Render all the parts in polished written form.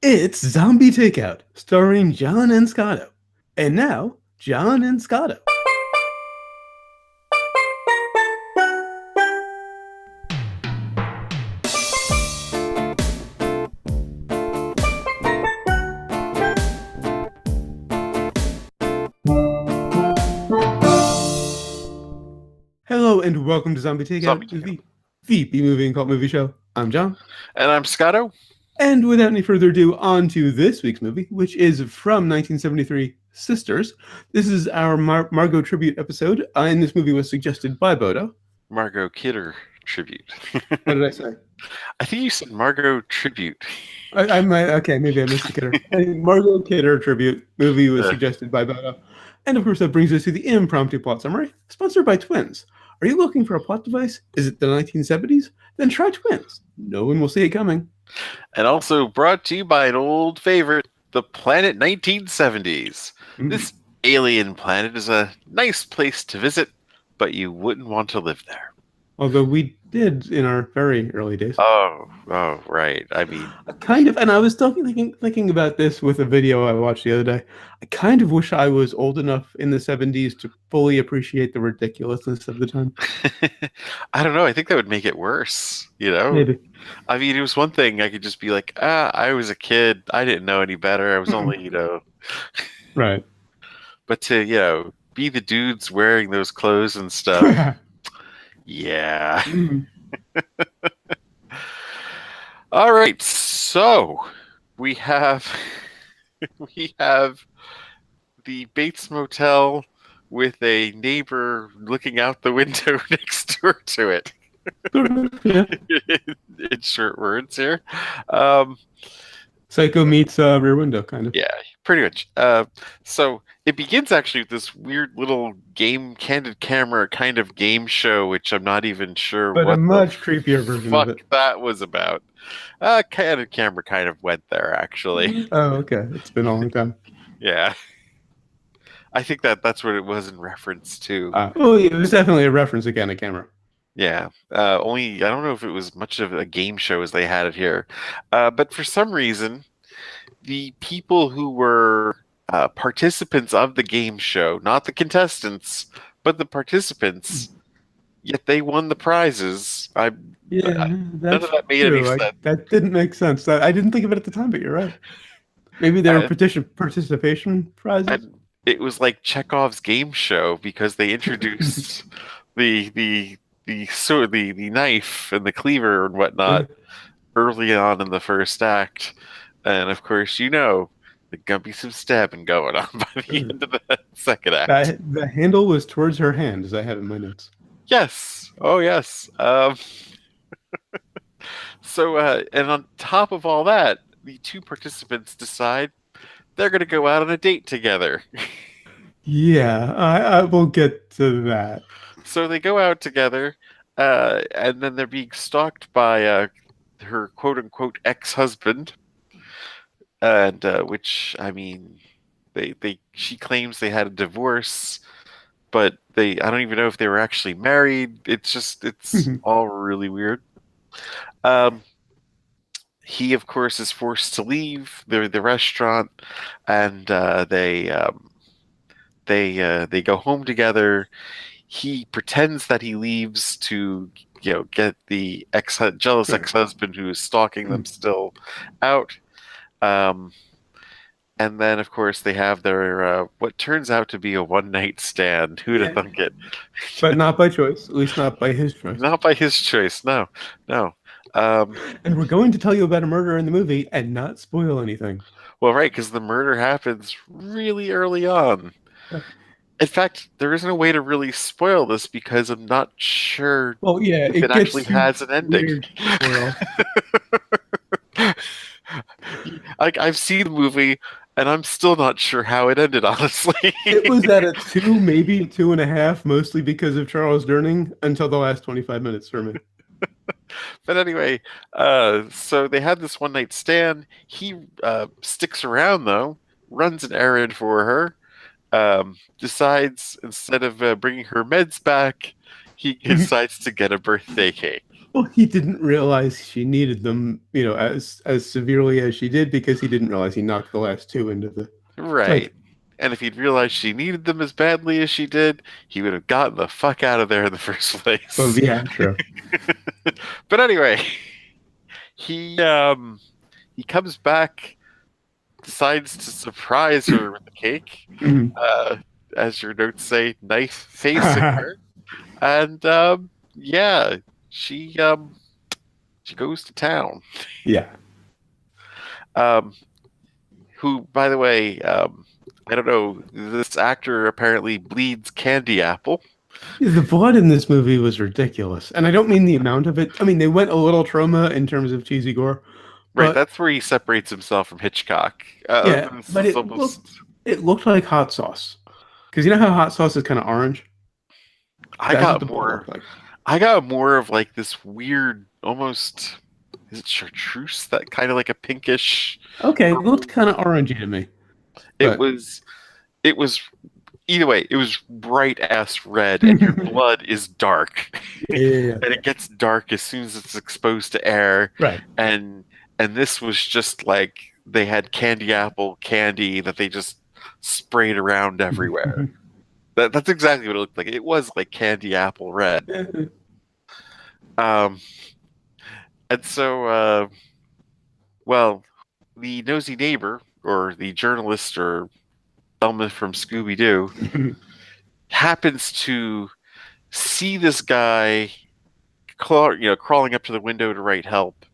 It's Zombie Takeout, starring John and Scotto. And now, John and Scotto. Hello and welcome to Zombie Zombie Takeout, Takeout. the B-movie and cult movie show. I'm John. And I'm Scotto. And without any further ado, on to this week's movie, which is from 1973, Sisters. This is our Margot tribute episode, and this movie was suggested by Bodo. Margot Kidder tribute. What did I say? I think you said Margot tribute. I might, okay, maybe I missed the Kidder. Margot Kidder tribute movie was suggested by Bodo. And of course, that brings us to the impromptu plot summary, sponsored by Twins. Are you looking for a plot device? Is it the 1970s? Then try Twins. No one will see it coming. And also brought to you by an old favorite, the Planet 1970s. Mm. This alien planet is a nice place to visit, but you wouldn't want to live there. Although we did in our very early days. Oh, right. I mean, kind of, and I was thinking about this with a video I watched the other day. I kind of wish I was old enough in the 70s to fully appreciate the ridiculousness of the time. I don't know. I think that would make it worse, you know? Maybe. I mean, it was one thing I could just be like, I was a kid. I didn't know any better. I was only, Right. But to, be the dudes wearing those clothes and stuff. Yeah. All right. So we have the Bates Motel with a neighbor looking out the window next door to it. Yeah. In short words here. Psycho meets Rear Window, kind of. Yeah, pretty much. So it begins actually with this weird little candid camera kind of game show, which I'm not even sure but what a much creepier version of it. That was about. Candid camera kind of went there, actually. Oh, okay. It's been a long time. Yeah. I think that's what it was in reference to. It was definitely a reference to Candid camera. Yeah. Only, I don't know if it was much of a game show as they had it here. But for some reason, the people who were participants of the game show, not the contestants, but the participants, yet they won the prizes. None of that made any sense. That didn't make sense. I didn't think of it at the time, but you're right. Maybe they were participation prizes. And it was like Chekhov's game show because they introduced the knife and the cleaver and whatnot early on in the first act. And of course, there's gonna be some stabbing going on by the end of the second act. The handle was towards her hand, as I have in my notes. Yes. Oh, yes. So, and on top of all that, the two participants decide they're going to go out on a date together. Yeah, I will get to that. So they go out together, and then they're being stalked by her quote-unquote ex-husband, and which, I mean, she claims they had a divorce, but I don't even know if they were actually married. It's all really weird. He, of course, is forced to leave the restaurant, and they go home together. He pretends that he leaves to get the jealous ex-husband who is stalking them still out. And then, of course, they have their what turns out to be a one-night stand. Who'd have thunk it? But not by choice. At least not by his choice. Not by his choice. No. And we're going to tell you about a murder in the movie and not spoil anything. Well, right, because the murder happens really early on. In fact, there isn't a way to really spoil this because I'm not sure if it actually has an ending. I've seen the movie, and I'm still not sure how it ended, honestly. It was at a 2, maybe 2.5, mostly because of Charles Durning, until the last 25 minutes for me. But anyway, so they had this one-night stand. He sticks around, though, runs an errand for her, decides, instead of bringing her meds back, he decides to get a birthday cake. Well, he didn't realize she needed them, as severely as she did because he didn't realize he knocked the last two into the Right. sink. And if he'd realized she needed them as badly as she did, he would have gotten the fuck out of there in the first Well, place. yeah, true. But anyway, he he comes back, decides to surprise her with the cake, Mhm. uh, as your notes say, knife facing her, and yeah, she she goes to town. Yeah. Um, who, by the way, I don't know, this actor apparently bleeds candy apple. The blood in this movie was ridiculous. And I don't mean the amount of it. I mean, they went a little trauma in terms of cheesy gore, Right, but that's where he separates himself from Hitchcock. yeah, This but is almost. it looked like hot sauce. Because you know how hot sauce is kind of orange? I That's what got the blood more. looked like. I got more of like this weird, almost. Is it chartreuse? That kind of like a pinkish Okay, it looked purple. kind of orangey to me. It But was. It was. Either way, it was bright ass red, and your blood is dark, yeah. and it gets dark as soon as it's exposed to air. Right. And this was just like they had candy apple candy that they just sprayed around everywhere. That's exactly what it looked like. It was like candy apple red. Um, and so, well, the nosy neighbor or the journalist or Elma from Scooby Doo happens to see this guy, crawling up to the window to write help.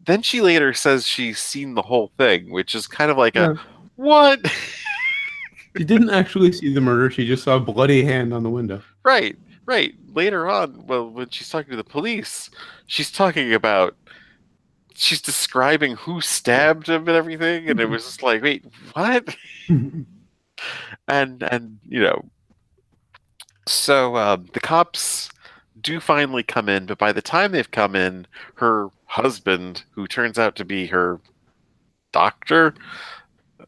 Then she later says she's seen the whole thing, which is kind of like a Yeah. what? She didn't actually see the murder. She just saw a bloody hand on the window. Right, right. Later on, well, when she's talking to the police, she's talking about she's describing who stabbed him and everything, and it was just like, wait, what? And so the cops do finally come in, but by the time they've come in, her husband, who turns out to be her doctor,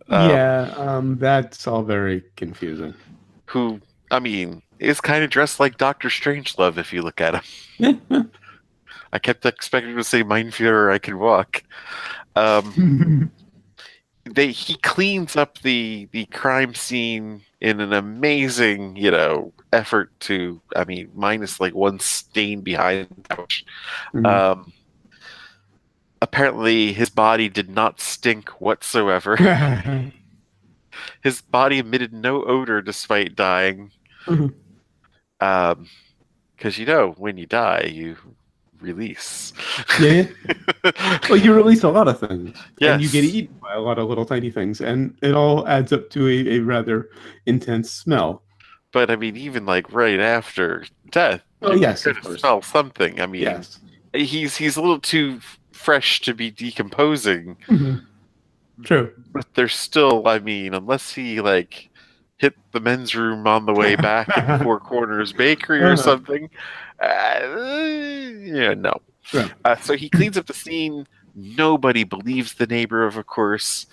That's all very confusing. who, I mean, is kind of dressed like Dr. Strangelove if you look at him. I kept expecting to say Mein Führer, I can walk. He cleans up the crime scene in an amazing, effort to, I mean, minus like one stain behind the couch. Apparently his body did not stink whatsoever. His body emitted no odor despite dying. Because when you die, you release. Yeah. Well, you release a lot of things. Yes. And you get eaten by a lot of little tiny things. And it all adds up to a rather intense smell. But I mean, even like right after death, Oh, yes, you're of gonna course. smell something. I mean, Yes. he's a little too fresh to be decomposing. True. But there's still, I mean, unless he like hit the men's room on the way back at the Four Corners Bakery or something. No. Right. So he cleans up the scene. Nobody believes the neighbor, of course.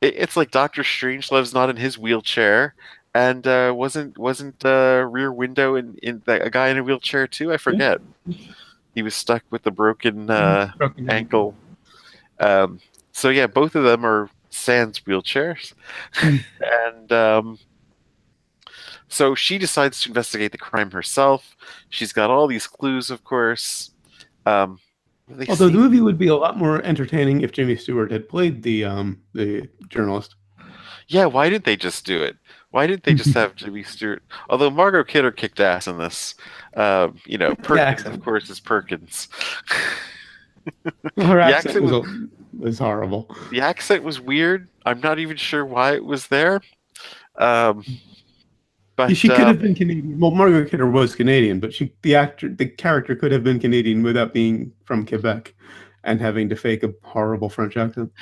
It's like Dr. Strangelove's not in his wheelchair, and wasn't Rear Window in a guy in a wheelchair too? I forget. He was stuck with a broken ankle. So yeah, both of them are sans wheelchairs, and so she decides to investigate the crime herself. She's got all these clues, of course. Although the movie would be a lot more entertaining if Jimmy Stewart had played the journalist. Yeah, why didn't they just do it? Why didn't they just have Jimmy Stewart? Although Margot Kidder kicked ass in this. Perkins, of course, is Perkins. Her accent was horrible. The accent was weird. I'm not even sure why it was there. But she could have been Canadian. Well, Margot Kidder was Canadian, but the character could have been Canadian without being from Quebec and having to fake a horrible French accent.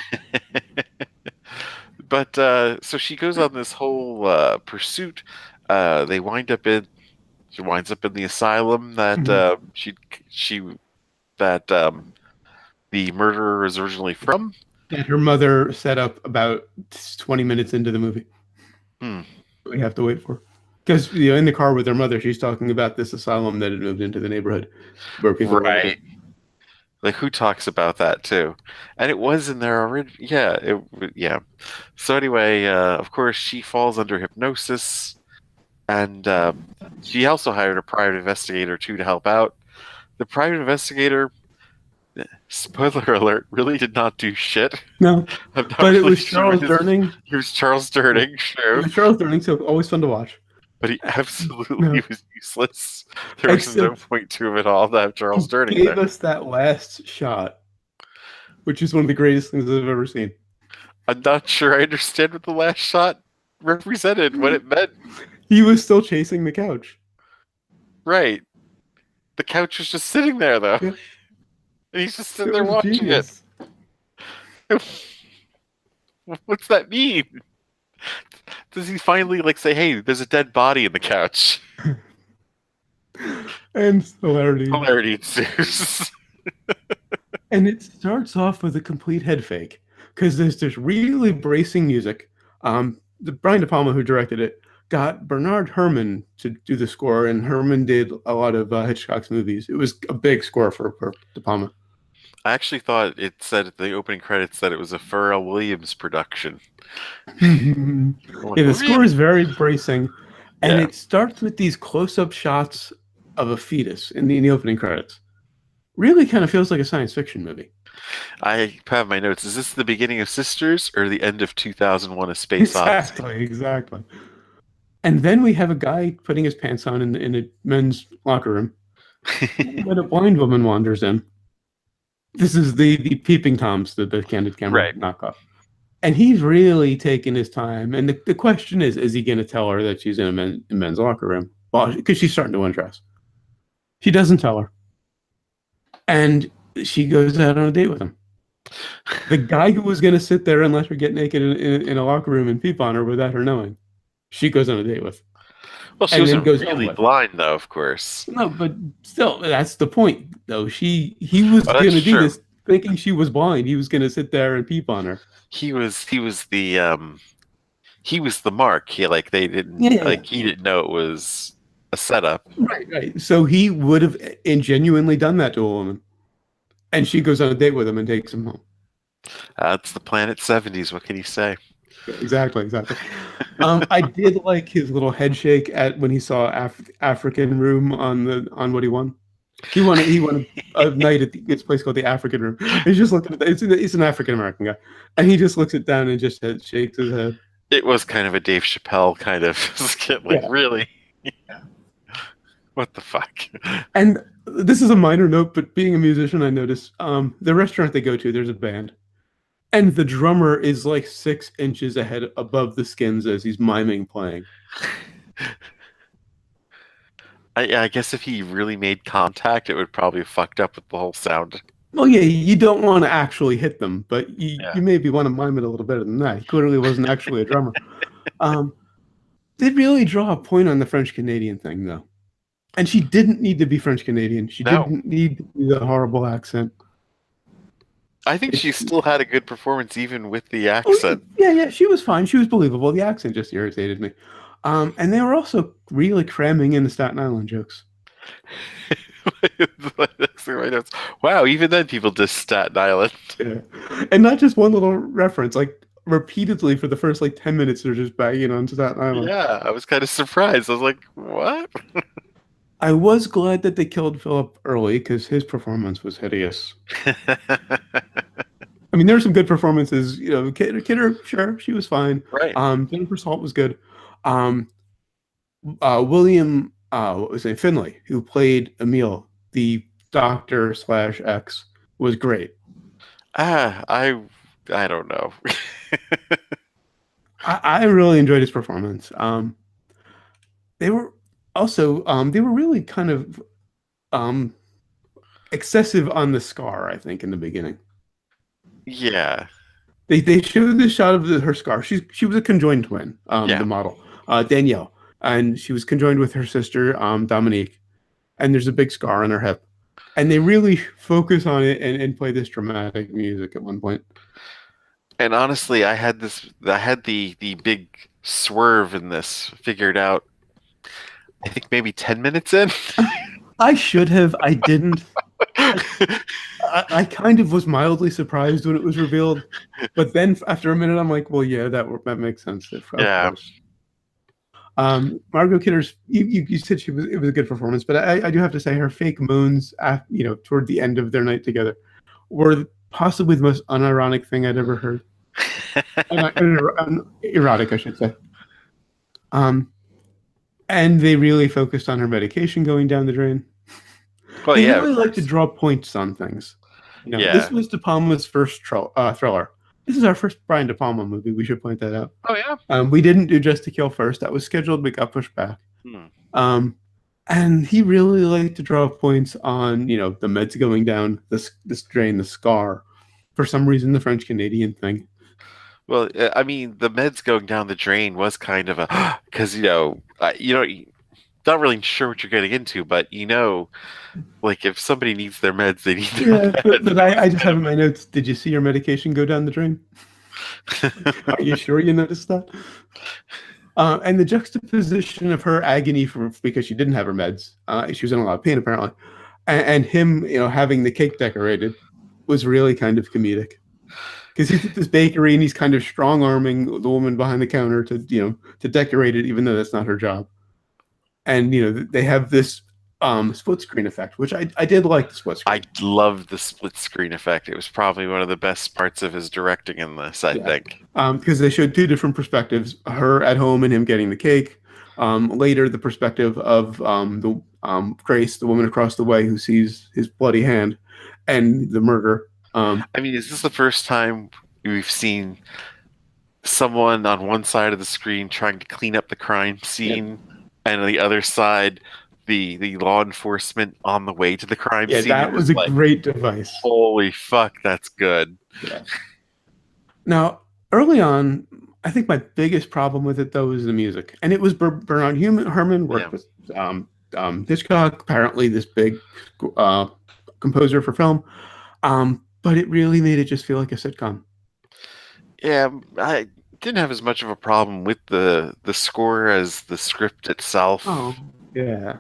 But so she goes on this whole pursuit. She winds up in the asylum that the murderer is originally from. And her mother set up about 20 minutes into the movie. We have to wait for. Because in the car with her mother, she's talking about this asylum that had moved into the neighborhood where people were living. Right. Like, who talks about that too? And it was in there already. Yeah, yeah. So anyway, of course, she falls under hypnosis, and she also hired a private investigator too to help out. The private investigator, spoiler alert, really did not do shit. No, I'm not but it really was sure what Charles his. Durning. He was Charles Durning, It sure, was Charles Durning, so always fun to watch. but he absolutely No, was useless. There was no except point to him at all to have he Charles Durning gave there. us that last shot, which is one of the greatest things I've ever seen. I'm not sure I understand what the last shot represented, what it meant. He was still chasing the couch. Right. The couch was just sitting there, though. Yeah. And he's just sitting It there was watching genius. it. What's that mean? Does he finally, like, say, hey, there's a dead body in the couch? And hilarity. Hilarity ensues. And it starts off with a complete head fake because there's this really bracing music. The Brian De Palma, who directed it, got Bernard Herrmann to do the score, and Herrmann did a lot of Hitchcock's movies. It was a big score for De Palma. I actually thought it said at the opening credits that it was a Pharrell Williams production. Yeah, the score is very bracing, and Yeah. it starts with these close-up shots of a fetus in the opening credits. Really kind of feels like a science fiction movie. I have my notes. Is this the beginning of Sisters or the end of 2001: A Space Odyssey? Exactly. And then we have a guy putting his pants on in a men's locker room. When a blind woman wanders in. This is the Peeping Toms, the candid camera knockoff. And he's really taking his time. And the question is he going to tell her that she's in a men's locker room? Well, because she's starting to undress. He doesn't tell her. And she goes out on a date with him. The guy who was going to sit there and let her get naked in a locker room and peep on her without her knowing, she goes on a date with. Well, she wasn't really blind, though, of course. No, but still, that's the point, though. He was going to do this thinking she was blind. He was going to sit there and peep on her. He was the mark. He they didn't he didn't know it was a setup. Right. So he would have genuinely done that to a woman, and she goes on a date with him and takes him home. It's the Planet 70s. What can you say? Exactly. I did like his little head shake when he saw African Room on what he won. He won a night at this place called the African Room. He's just looking at it's an African American guy, and he just looks it down and just shakes his head. It was kind of a Dave Chappelle kind of skit, really. What the fuck? And this is a minor note, but being a musician, I noticed the restaurant they go to, there's a band. And the drummer is like 6 inches ahead above the skins as he's miming playing. I guess if he really made contact, it would probably have fucked up with the whole sound. Well, yeah, you don't want to actually hit them, but you maybe want to mime it a little better than that. He clearly wasn't actually a drummer. They really draw a point on the French-Canadian thing, though. And she didn't need to be French-Canadian. She didn't need to be the horrible accent. I think she still had a good performance even with the accent. Yeah, she was fine. She was believable. The accent just irritated me. And they were also really cramming in the Staten Island jokes. Wow, even then people diss Staten Island. Yeah. And not just one little reference, like repeatedly for the first 10 minutes they're just banging on Staten Island. Yeah, I was kind of surprised. I was like, what? I was glad that they killed Philip early because his performance was hideous. I mean, there were some good performances. Kidder, sure, she was fine. Right. Jennifer Salt was good. William, what was it, Finley, who played Emile, the doctor / ex, was great. I don't know. I really enjoyed his performance. They were really kind of excessive on the scar, I think, in the beginning. Yeah. They showed the shot of her scar. She was a conjoined twin, the model, Danielle, and she was conjoined with her sister, Dominique, and there's a big scar on her hip. And they really focus on it and play this dramatic music at one point. And honestly, I had the big swerve in this figured out I think maybe 10 minutes in. I should have. I didn't. I kind of was mildly surprised when it was revealed, but then after a minute, I'm like, well, yeah, that makes sense. Of Yeah. course. Margot Kidder's. You said it was a good performance, but I do have to say her fake moans, toward the end of their night together, were possibly the most unironic thing I'd ever heard. Erotic, I should say. And they really focused on her medication going down the drain. Well, They yeah, really like to draw points on things. Yeah. This was De Palma's first thriller. This is our first Brian De Palma movie. We should point that out. Oh, yeah. We didn't do Just to Kill first. That was scheduled, but got pushed back. Hmm. And he really liked to draw points on, the meds going down, this drain, the scar. For some reason, the French Canadian thing. Well, I mean, the meds going down the drain was kind of a because not really sure what you're getting into, but like if somebody needs their meds, they need their meds. But I just have in my notes. Did you see your medication go down the drain? Are you sure you noticed that? And the juxtaposition of her agony because she didn't have her meds, she was in a lot of pain apparently, and him, having the cake decorated, was really kind of comedic. Because he's at this bakery and he's kind of strong arming the woman behind the counter to decorate it, even though that's not her job. And they have this split screen effect, which I did like the split screen. I loved the split screen effect. It was probably one of the best parts of his directing in this, I think. Because they showed two different perspectives: her at home and him getting the cake. Later, the perspective of the Grace, the woman across the way who sees his bloody hand, and the murder. I mean, is this the first time we've seen someone on one side of the screen trying to clean up the crime scene, and on the other side, the law enforcement on the way to the crime scene? Yeah, that was a great device. Holy fuck, that's good. Yeah. Now, early on, I think my biggest problem with it, though, was the music. And it was Bernard Herrmann worked with Hitchcock, apparently this big composer for film. But it really made it just feel like a sitcom. Yeah, I didn't have as much of a problem with the score as the script itself. Oh, yeah.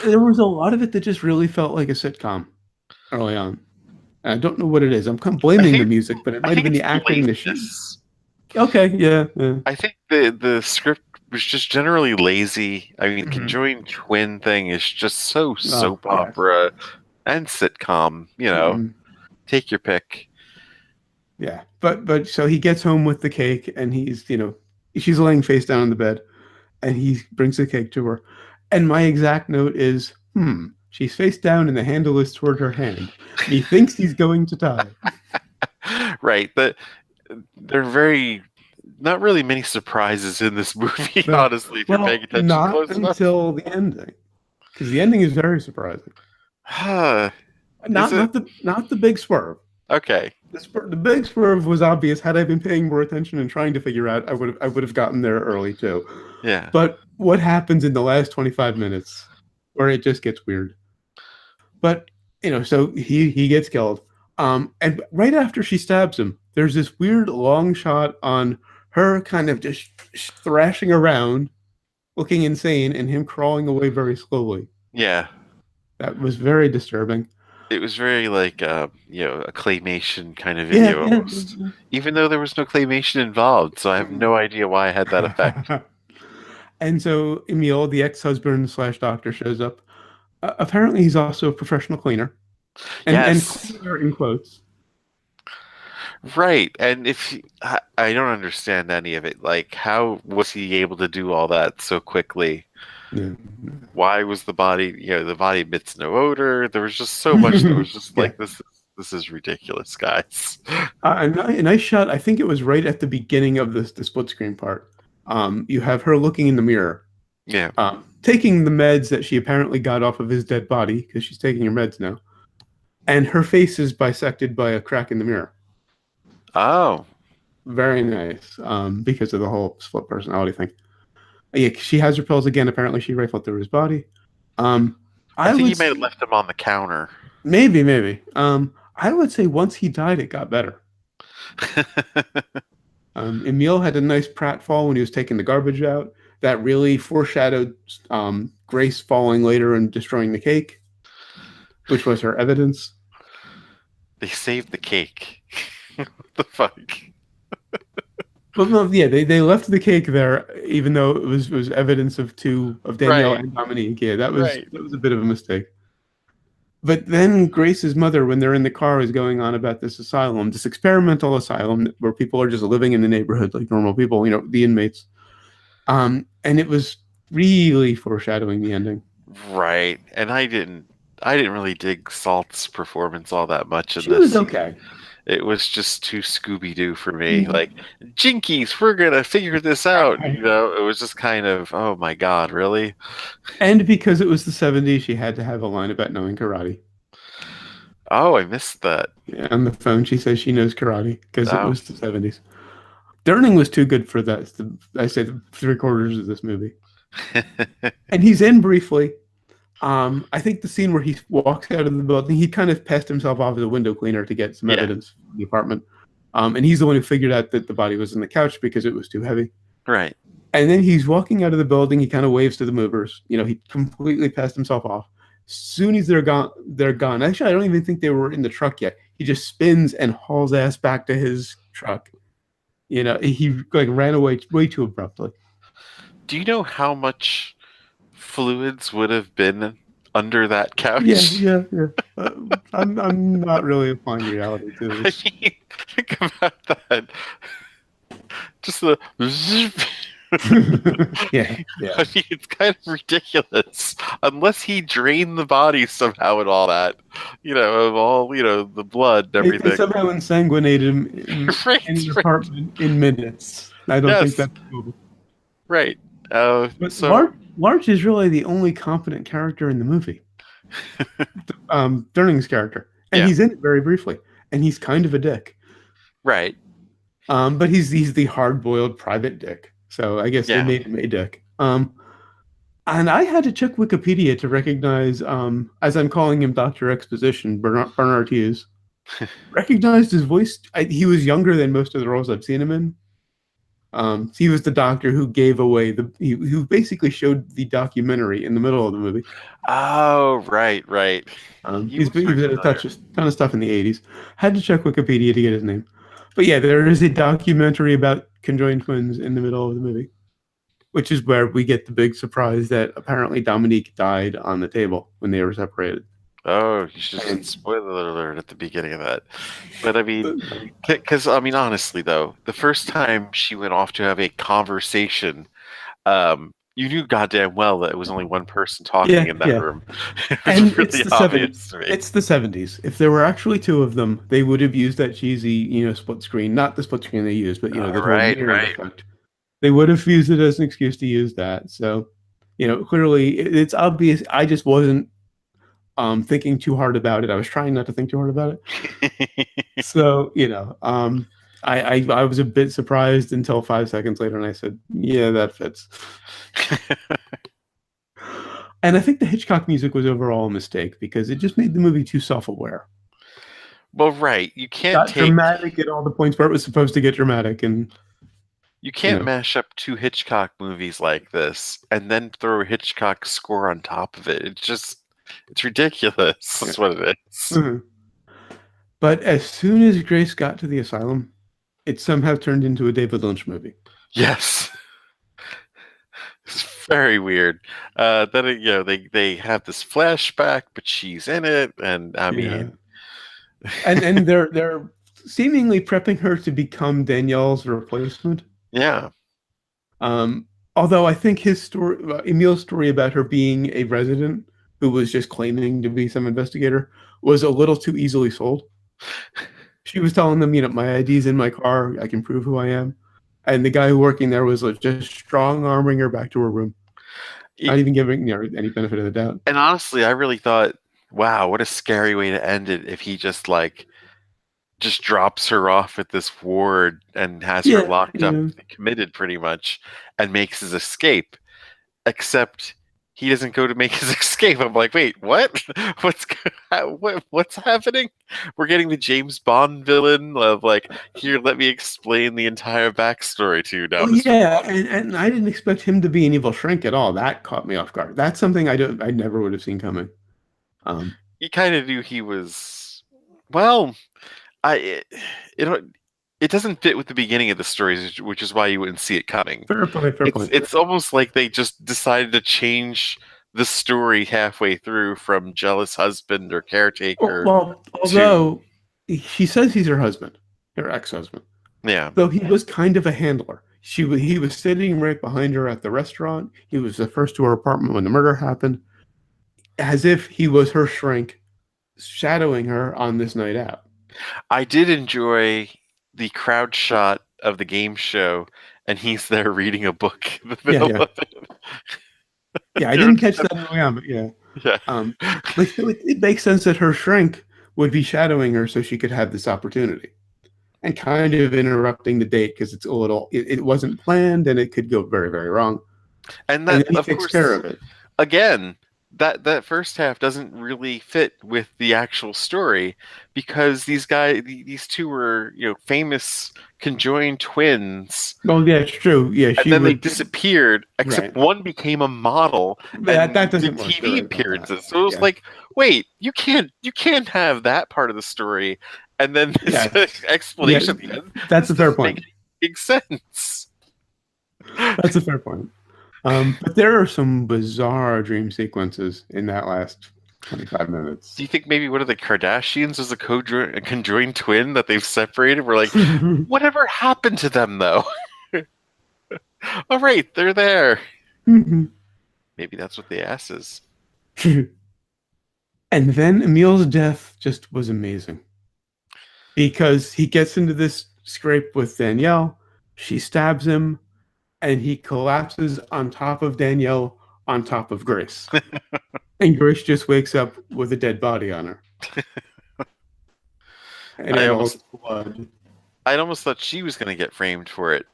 There was a lot of it that just really felt like a sitcom early on. I don't know what it is. I'm kind of blaming the music, but it might have been the acting. Okay, yeah. I think the script was just generally lazy. I mean, conjoined twin thing is just so soap opera and sitcom. Take your pick. Yeah, but so he gets home with the cake, and she's laying face down on the bed, and he brings the cake to her. And my exact note is, she's face down and the handle is toward her hand. He thinks he's going to die. Right. But there are not really many surprises in this movie, honestly, if you're paying attention close enough. Not until the ending. Because the ending is very surprising. Not the big swerve. Okay. The big swerve was obvious. Had I been paying more attention and trying to figure out, I would have gotten there early too. Yeah. But what happens in the last 25 minutes, where it just gets weird? But so he gets killed. And right after she stabs him, there's this weird long shot on her kind of just thrashing around, looking insane, and him crawling away very slowly. Yeah. That was very disturbing. It was very like a claymation kind of video almost. Even though there was no claymation involved, so I have no idea why I had that effect. And so Emil, the ex-husband / doctor, shows up. Apparently he's also a professional cleaner. And cleaner in quotes. Right. And I don't understand any of it. Like, how was he able to do all that so quickly? Yeah. Why was the body, the body emits no odor? There was just so much that was just like, this is ridiculous, guys. A nice shot. I think it was right at the beginning of the split screen part. You have her looking in the mirror. Yeah. Taking the meds that she apparently got off of his dead body, because she's taking her meds now. And her face is bisected by a crack in the mirror. Oh. Very nice. Because of the whole split personality thing. Yeah, she has her pills again. Apparently, she rifled through his body. I think he may have left them on the counter. Maybe. I would say once he died, it got better. Emil had a nice pratfall when he was taking the garbage out. that really foreshadowed Grace falling later and destroying the cake, which was her evidence. They saved the cake. What the fuck? Well, no, yeah, they left the cake there, even though it was evidence of Danielle Right, and Dominique. Yeah, right. that was a bit of a mistake. But then Grace's mother, when they're in the car, is going on about this asylum, this experimental asylum where people are just living in the neighborhood like normal people, the inmates. And it was really foreshadowing the ending. Right. And I didn't really dig Salt's performance all that much in She this was scene. okay. It was just too Scooby-Doo for me. Mhm. Like, Jinkies, we're gonna figure this out. It was just kind of, oh my God, really? And because it was the 70s, she had to have a line about knowing karate. Oh, I missed that. Yeah, on the phone, she says she knows karate because it Oh. was the 70s. Durning was too good for that. I say the 3/4 of this movie. And he's in briefly. I think the scene where he walks out of the building, he kind of passed himself off as a window cleaner to get some Yeah. evidence from the apartment. And he's the one who figured out that the body was in the couch because it was too heavy. Right. And then he's walking out of the building. He kind of waves to the movers. He completely passed himself off. Soon as they're gone, they're gone. Actually, I don't even think they were in the truck yet. He just spins and hauls ass back to his truck. He like ran away way too abruptly. Do you know how much fluids would have been under that couch? Yeah. I'm not really applying reality to I this. mean, think about that. Just the. Yeah. I mean, it's kind of ridiculous. Unless he drained the body somehow and all that, of all, the blood and They everything. somehow insanguinated him in Right, an right. apartment in minutes. I don't think Yes. that's doable. Right. But Larch is really the only competent character in the movie. Durning's character. And Yeah. he's in it very briefly. And he's kind of a dick. Right. But he's the hard-boiled private dick. So I guess they made him a dick. And I had to check Wikipedia to recognize, as I'm calling him Dr. Exposition, Bernard Hughes, recognized his voice. He was younger than most of the roles I've seen him in. He was the doctor who gave away who basically showed the documentary in the middle of the movie. Oh, right. He was in a ton of stuff in the 80s. Had to check Wikipedia to get his name. But yeah, there is a documentary about conjoined twins in the middle of the movie, which is where we get the big surprise that apparently Dominique died on the table when they were separated. Oh, you should have said spoiler alert at the beginning of that. But I mean, because honestly though, the first time she went off to have a conversation, you knew goddamn well that it was only one person talking in that room. It was and really obvious to me. It's the 70s. If there were actually two of them, they would have used that cheesy, split screen. Not the split screen they use, but the whole mirror effect. They would have used it as an excuse to use that. So, clearly it's obvious. I just wasn't thinking too hard about it. I was trying not to think too hard about it. So, I was a bit surprised until 5 seconds later, and I said, "Yeah, that fits." And I think the Hitchcock music was overall a mistake because it just made the movie too self-aware. Well, right, you can't take dramatic at all the points where it was supposed to get dramatic, and you can't mash up two Hitchcock movies like this and then throw a Hitchcock score on top of it. It's ridiculous. That's what it is. Mm-hmm. But as soon as Grace got to the asylum, it somehow turned into a David Lynch movie. Yes. It's very weird. Then they have this flashback, but she's in it, and I mean, and they're seemingly prepping her to become Danielle's replacement. Yeah. Although I think his story, Emil's story about her being a resident who was just claiming to be some investigator, was a little too easily sold. She was telling them, my ID's in my car. I can prove who I am. And the guy working there was just strong-arming her back to her room. Not even giving her any benefit of the doubt. And honestly, I really thought, wow, what a scary way to end it if he just drops her off at this ward and has her locked up and committed pretty much and makes his escape. Except he doesn't go to make his escape. I'm like, wait, what? What's happening? We're getting the James Bond villain of like, here, let me explain the entire backstory to you now, Oh Mr. yeah, Bond. and I didn't expect him to be an evil shrink at all. That caught me off guard. That's something I never would have seen coming. Um, You kind of knew he was. Well, I it it doesn't fit with the beginning of the stories, which is why you wouldn't see it coming. fair point, fair point. It's almost like they just decided to change the story halfway through from jealous husband or caretaker Well, to although he says he's her husband, her ex-husband, yeah. though he was kind of a handler. He was sitting right behind her at the restaurant. He was the first to her apartment when the murder happened, as if he was her shrink, shadowing her on this night out. I did enjoy the crowd shot of the game show, and he's there reading a book in the Yeah, middle yeah, of it. yeah. I didn't catch that early on, but yeah. Yeah. Like it makes sense that her shrink would be shadowing her so she could have this opportunity and kind of interrupting the date because it wasn't planned and it could go very, very wrong. And And that, then he of takes care course, of it. again, that first half doesn't really fit with the actual story because these two were famous conjoined twins, Well, yeah, it's true. Yeah, and she then they would. disappeared. Except Right. one became a model That and doesn't did work. You're TV right about that. appearances. So it was Yeah. like, wait, you can't have that part of the story, and then this Yes. Yeah. explanation at the end. That's This a fair doesn't point. make sense. That's a fair point. But there are some bizarre dream sequences in that last 25 minutes. Do you think maybe one of the Kardashians was a conjoined twin that they've separated? We're like, whatever happened to them though? All right, they're there. Maybe that's what the ass is. And then Emil's death just was amazing because he gets into this scrape with Danielle. She stabs him, and he collapses on top of Danielle, on top of Grace. And Grace just wakes up with a dead body on her. And I it all almost, blood. I almost thought she was going to get framed for it.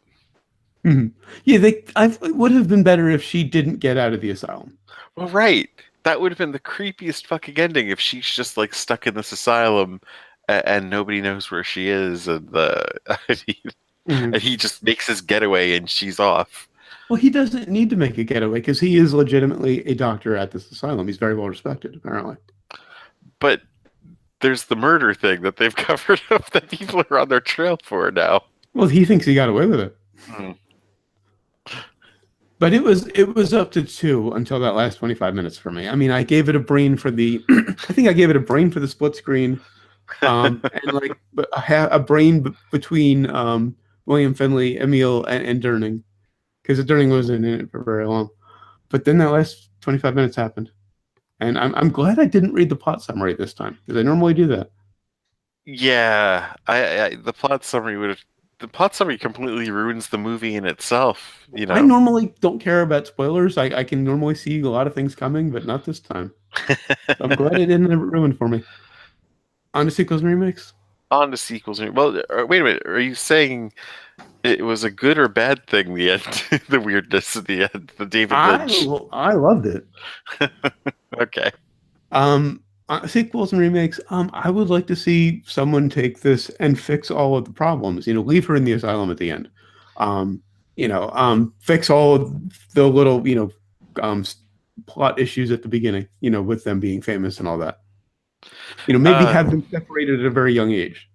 Yeah, it would have been better if she didn't get out of the asylum. Well, right. That would have been the creepiest fucking ending if she's just like stuck in this asylum and nobody knows where she is, and and he just makes his getaway and she's off. Well, he doesn't need to make a getaway because he is legitimately a doctor at this asylum. He's very well respected, apparently. But there's the murder thing that they've covered up that people are on their trail for now. Well, he thinks he got away with it. But it was up to 2 until that last 25 minutes for me. I mean, I gave it a brain for the I think I gave it a brain for the split screen, and like a brain between William Finley, Emil, and Durning, because Durning wasn't in it for very long. But then that last 25 minutes happened, and I'm glad I didn't read the plot summary this time because I normally do that. Yeah, the plot summary would have. The plot summary completely ruins the movie in itself. I normally don't care about spoilers. I can normally see a lot of things coming, but not this time. I'm glad it didn't ruin for me. On to sequels and remakes. On to sequels. Well, wait a minute. Are you saying it was a good or bad thing? The end, the weirdness at the end, the David Lynch. I loved it. Okay. Sequels and remakes. I would like to see someone take this and fix all of the problems. Leave her in the asylum at the end. Fix all of the little plot issues at the beginning. With them being famous and all that. Maybe have them separated at a very young age.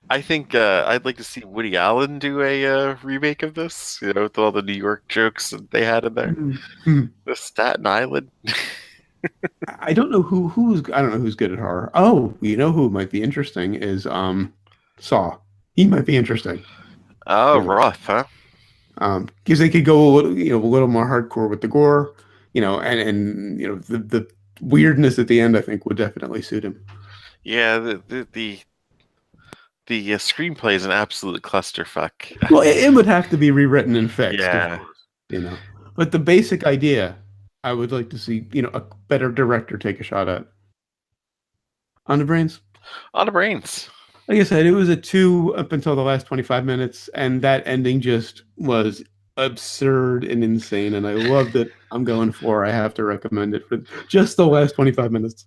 I think I'd like to see Woody Allen do a remake of this. With all the New York jokes that they had in there. The Staten Island. I don't know who's good at horror. Oh, who might be interesting is Saw. He might be interesting. Oh, Roth, huh? Because they could go a little more hardcore with the gore, and the weirdness at the end. I think would definitely suit him. Yeah, the screenplay is an absolute clusterfuck. Well, it would have to be rewritten and fixed. Yeah, but the basic idea, I would like to see, a better director take a shot at. On the brains. On the brains. Like I said, it was a 2 up until the last 25 minutes, and that ending just was absurd and insane, and I loved it. I'm going for. I have to recommend it for just the last 25 minutes.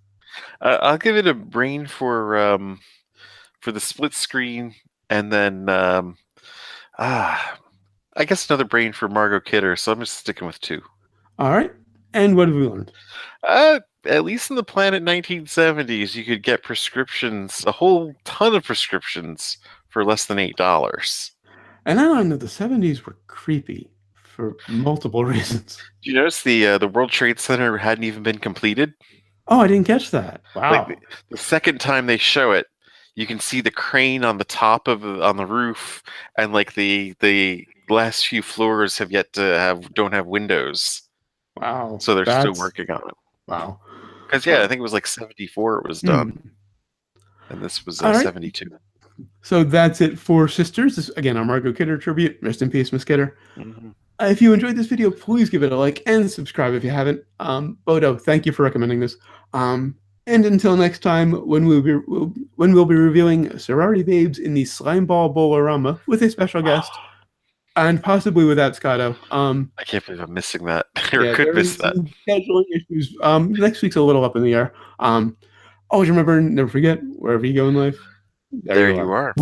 I'll give it a brain for the split screen, and then I guess another brain for Margot Kidder. So I'm just sticking with 2. All right. And what have we learned? At least in the Planet 1970s, you could get prescriptions, a whole ton of prescriptions, for less than $8. And I learned that the 70s were creepy for multiple reasons. Do you notice the World Trade Center hadn't even been completed? Oh, I didn't catch that. Wow. Like the second time they show it, you can see the crane on the top of on the roof, and like the last few floors have yet to don't have windows. Wow. So they're still working on it. Wow. Because I think it was like 74 it was done, and this was 72. So that's it for Sisters. This, again, our Margot Kidder tribute. Rest in peace, Miss Kidder. Mm-hmm. If you enjoyed this video, please give it a like and subscribe if you haven't. Bodo, thank you for recommending this. And until next time, when we'll be reviewing Sorority Babes in the Slimeball Bolorama with a special guest, and possibly without Scotto. I can't believe I'm missing that. Or could miss that. Scheduling issues. Next week's a little up in the air. Always remember, never forget, wherever you go in life, there you are.